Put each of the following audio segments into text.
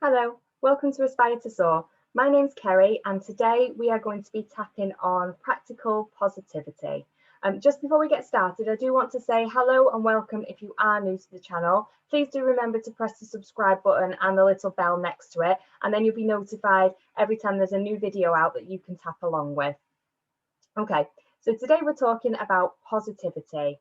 Hello, welcome to Aspire to Soar. My name's Kerry and today we are going to be tapping on practical positivity. Just before we get started, I do want to say hello and welcome if you are new to the channel. Please do remember to press the subscribe button and the little bell next to it, and then you'll be notified every time there's a new video out that you can tap along with. Okay, so today we're talking about positivity.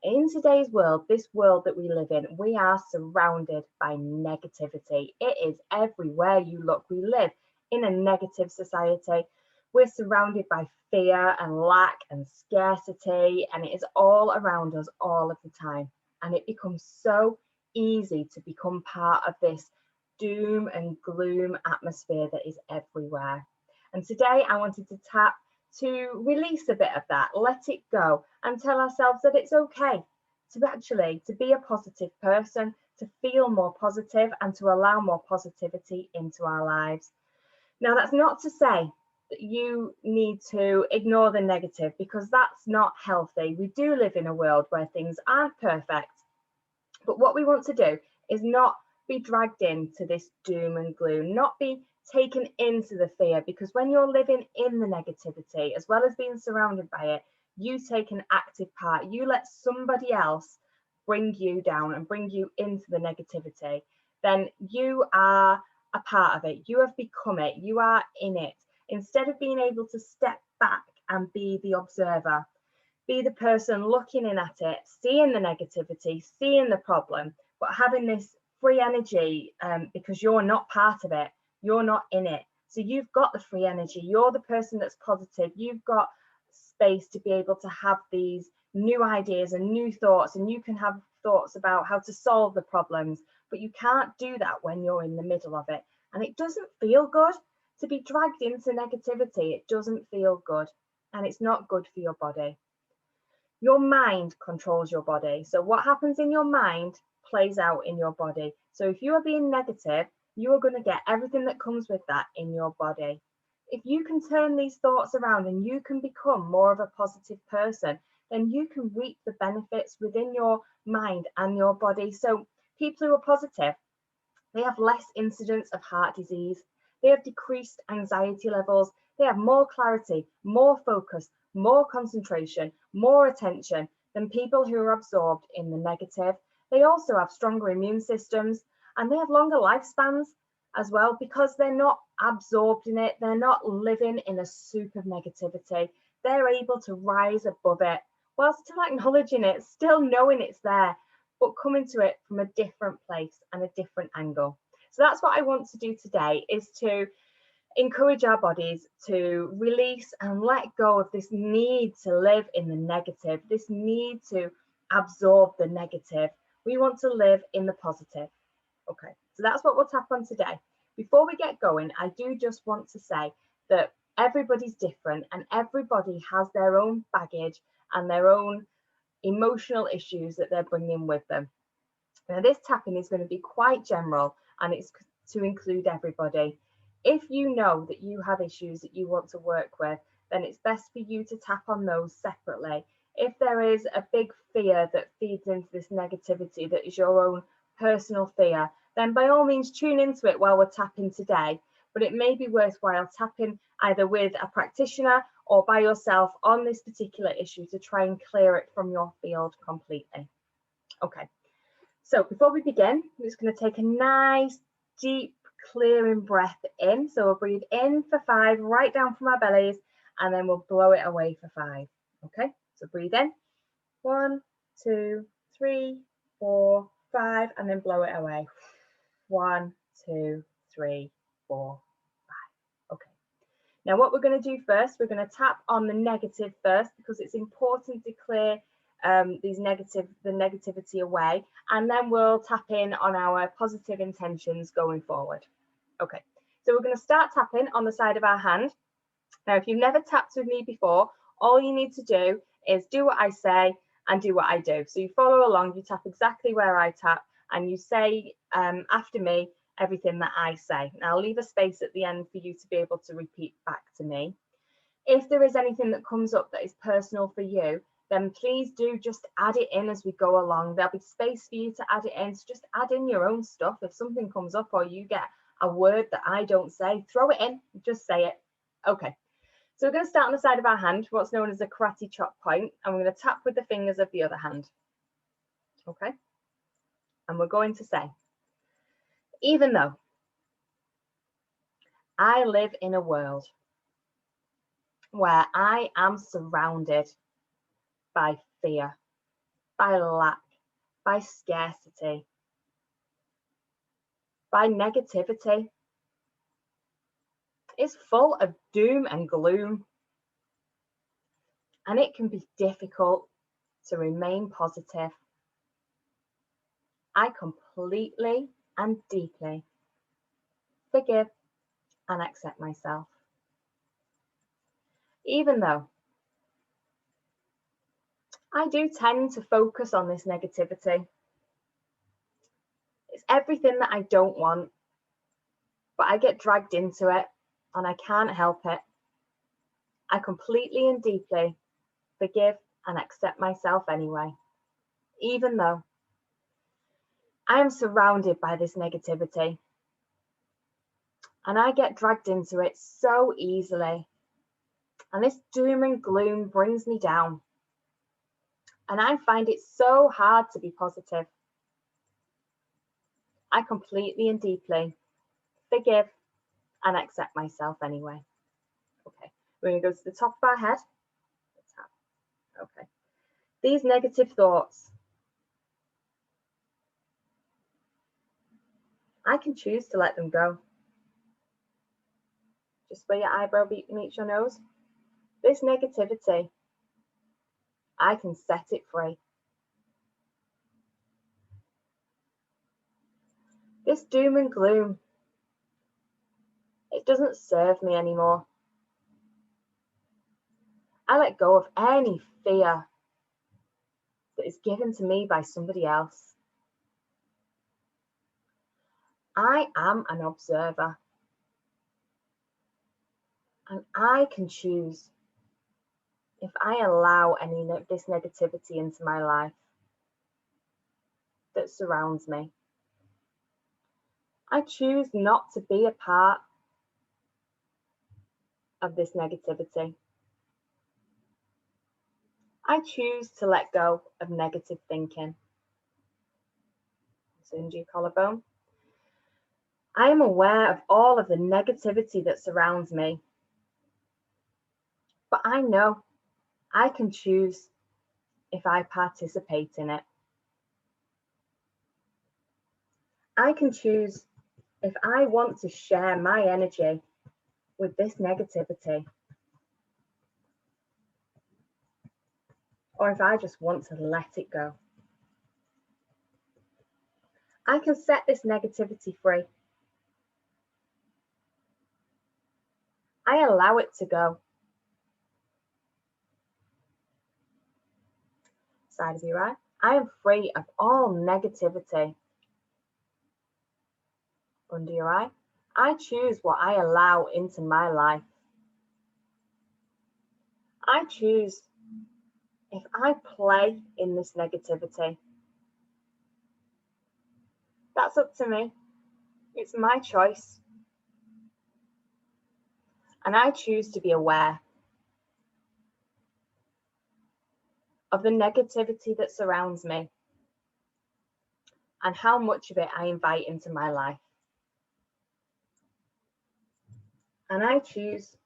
In today's world, this world that we live in, we are surrounded by negativity. It is everywhere you look. We live in a negative society. We're surrounded by fear and lack and scarcity, and it is all around us all of the time. And it becomes so easy to become part of this doom and gloom atmosphere that is everywhere. And today I wanted to tap to release a bit of that, let it go, and tell ourselves that it's okay to be a positive person, to feel more positive and to allow more positivity into our lives. Now, that's not to say that you need to ignore the negative, because that's not healthy. We do live in a world where things aren't perfect, but what we want to do is not be dragged into this doom and gloom, not be taken into the fear, because when you're living in the negativity, as well as being surrounded by it, you take an active part. You let somebody else bring you down and bring you into the negativity, then you are a part of it. You have become it. You are in it. Instead of being able to step back and be the observer, be the person looking in at it, seeing the negativity, seeing the problem, but having this free energy, because you're not part of it, you're not in it. So you've got the free energy, you're the person that's positive, you've got space to be able to have these new ideas and new thoughts, and you can have thoughts about how to solve the problems, but you can't do that when you're in the middle of it. And it doesn't feel good to be dragged into negativity. It doesn't feel good, and it's not good for your body. Your mind controls your body. So what happens in your mind plays out in your body. So if you are being negative, you are going to get everything that comes with that in your body. If you can turn these thoughts around and you can become more of a positive person, then you can reap the benefits within your mind and your body. So people who are positive, they have less incidence of heart disease, they have decreased anxiety levels, they have more clarity, more focus, more concentration, more attention than people who are absorbed in the negative. They also have stronger immune systems, and they have longer lifespans as well, because they're not absorbed in it. They're not living in a soup of negativity. They're able to rise above it while still acknowledging it, still knowing it's there, but coming to it from a different place and a different angle. So that's what I want to do today, is to encourage our bodies to release and let go of this need to live in the negative, this need to absorb the negative. We want to live in the positive. Okay, so that's what we'll tap on today. Before we get going, I do just want to say that everybody's different and everybody has their own baggage and their own emotional issues that they're bringing with them. Now, this tapping is going to be quite general, and it's to include everybody. If you know that you have issues that you want to work with, then it's best for you to tap on those separately. If there is a big fear that feeds into this negativity that is your own personal fear, then by all means tune into it while we're tapping today. But it may be worthwhile tapping either with a practitioner or by yourself on this particular issue to try and clear it from your field completely. Okay, so before we begin, I'm just going to take a nice deep clearing breath in. So we'll breathe in for 5, right down from our bellies, and then we'll blow it away for 5. Okay, so breathe in, 1, 2, 3, 4, 5, and then blow it away. 1, 2, 3, 4, 5. Okay. Now what we're going to do first, we're going to tap on the negative first, because it's important to clear the negativity away, and then we'll tap in on our positive intentions going forward. Okay, so we're going to start tapping on the side of our hand. Now, if you've never tapped with me before, all you need to do is do what I say and do what I do. So you follow along, you tap exactly where I tap, and you say after me everything that I say. Now, I'll leave a space at the end for you to be able to repeat back to me. If there is anything that comes up that is personal for you, then please do just add it in as we go along. There'll be space for you to add it in. So just add in your own stuff. If something comes up or you get a word that I don't say, throw it in, just say it. Okay, so we're going to start on the side of our hand, what's known as a karate chop point, and we're going to tap with the fingers of the other hand. Okay, and we're going to say, even though I live in a world where I am surrounded by fear, by lack, by scarcity, by negativity. It's full of doom and gloom, and it can be difficult to remain positive. I completely and deeply forgive and accept myself. Even though I do tend to focus on this negativity, it's everything that I don't want, but I get dragged into it and I can't help it. I completely and deeply forgive and accept myself anyway, even though I am surrounded by this negativity and I get dragged into it so easily. And this doom and gloom brings me down. And I find it so hard to be positive. I completely and deeply forgive and accept myself anyway. Okay, we're going to go to the top of our head. Okay, these negative thoughts, I can choose to let them go. Just where your eyebrow meets your nose. This negativity, I can set it free. This doom and gloom, it doesn't serve me anymore. I let go of any fear that is given to me by somebody else. I am an observer, and I can choose if I allow any of this negativity into my life that surrounds me. I choose not to be a part of this negativity. I choose to let go of negative thinking. So into your collarbone. I am aware of all of the negativity that surrounds me, but I know I can choose if I participate in it. I can choose if I want to share my energy with this negativity, or if I just want to let it go. I can set this negativity free. I allow it to go. Side of your eye. I am free of all negativity. Under your eye. I choose what I allow into my life. I choose if I play in this negativity. That's up to me. It's my choice. And I choose to be aware of the negativity that surrounds me and how much of it I invite into my life. And I choose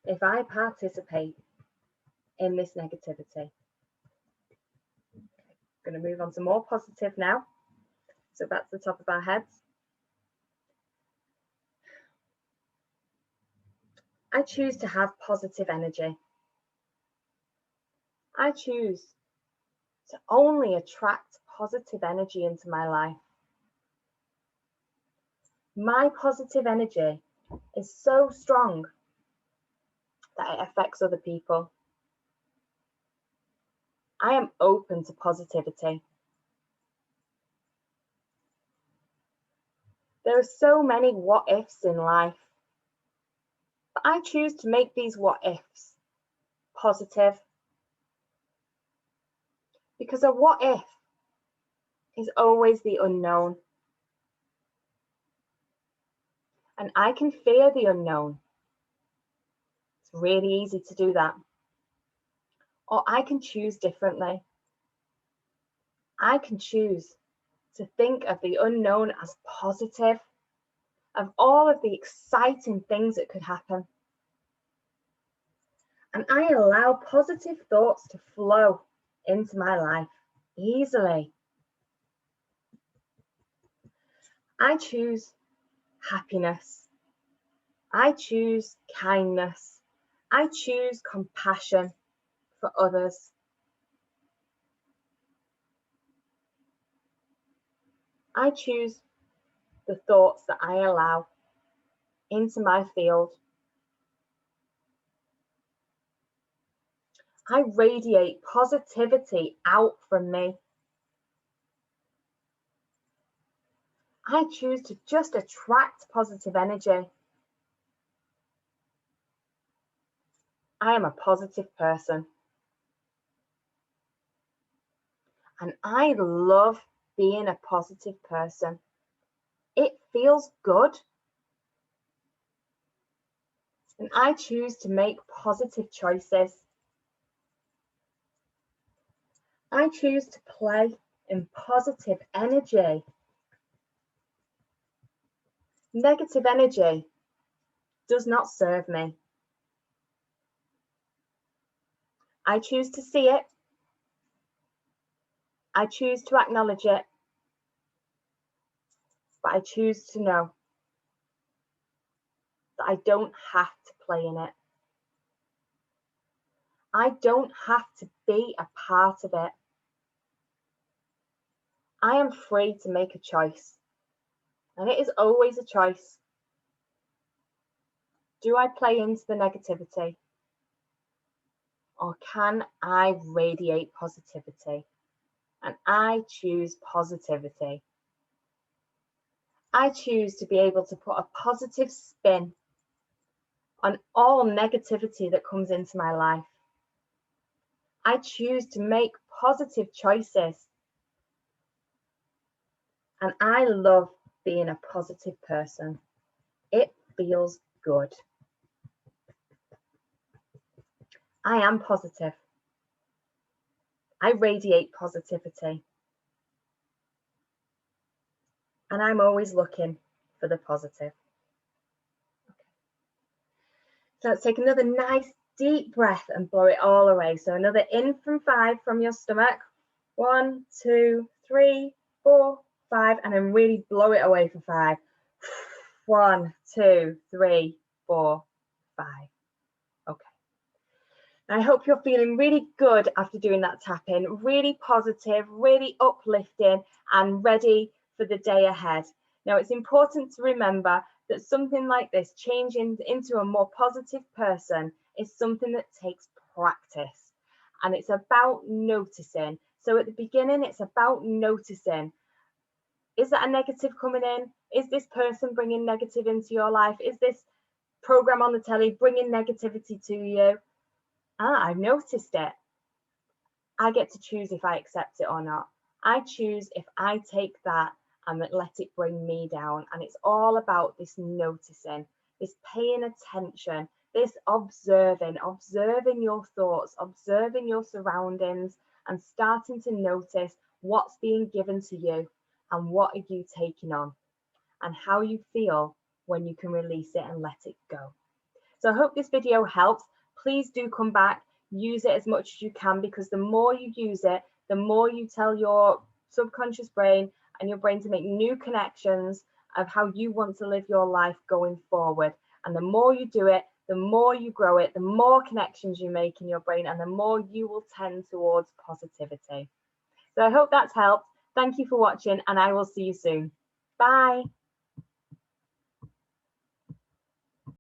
if I participate in this negativity. Going to move on to more positive now. So that's the top of our heads. I choose to have positive energy. I choose to only attract positive energy into my life. My positive energy is so strong that it affects other people. I am open to positivity. There are so many what ifs in life, but I choose to make these what ifs positive, because a what if is always the unknown. And I can fear the unknown. It's really easy to do that. Or I can choose differently. I can choose to think of the unknown as positive, of all of the exciting things that could happen. And I allow positive thoughts to flow into my life easily. I choose happiness. I choose kindness. I choose compassion for others. I choose the thoughts that I allow into my field. I radiate positivity out from me. I choose to just attract positive energy. I am a positive person. And I love being a positive person. It feels good. And I choose to make positive choices. I choose to play in positive energy. Negative energy does not serve me. I choose to see it. I choose to acknowledge it. But I choose to know that I don't have to play in it. I don't have to be a part of it. I am free to make a choice. And it is always a choice. Do I play into the negativity? Or can I radiate positivity? And I choose positivity. I choose to be able to put a positive spin on all negativity that comes into my life. I choose to make positive choices. And I love being a positive person. It feels good. I am positive. I radiate positivity. And I'm always looking for the positive. Okay. So let's take another nice deep breath and blow it all away. So another in from 5 from your stomach. 1, 2, 3, 4, 5, and then really blow it away for 5. 1, 2, 3, 4, 5. Okay. I hope you're feeling really good after doing that tapping, really positive, really uplifting, and ready for the day ahead. Now, it's important to remember that something like this, changing into a more positive person, is something that takes practice. And it's about noticing. So at the beginning, it's about noticing. Is that a negative coming in? Is this person bringing negative into your life? Is this program on the telly bringing negativity to you? I've noticed it. I get to choose if I accept it or not. I choose if I take that and let it bring me down. And it's all about this noticing, this paying attention, this observing your thoughts, observing your surroundings, and starting to notice what's being given to you and what are you taking on and how you feel when you can release it and let it go. So I hope this video helps. Please do come back, use it as much as you can, because the more you use it, the more you tell your subconscious brain and your brain to make new connections of how you want to live your life going forward. And the more you do it, the more you grow it, the more connections you make in your brain, and the more you will tend towards positivity. So I hope that's helped. Thank you for watching, and I will see you soon. Bye.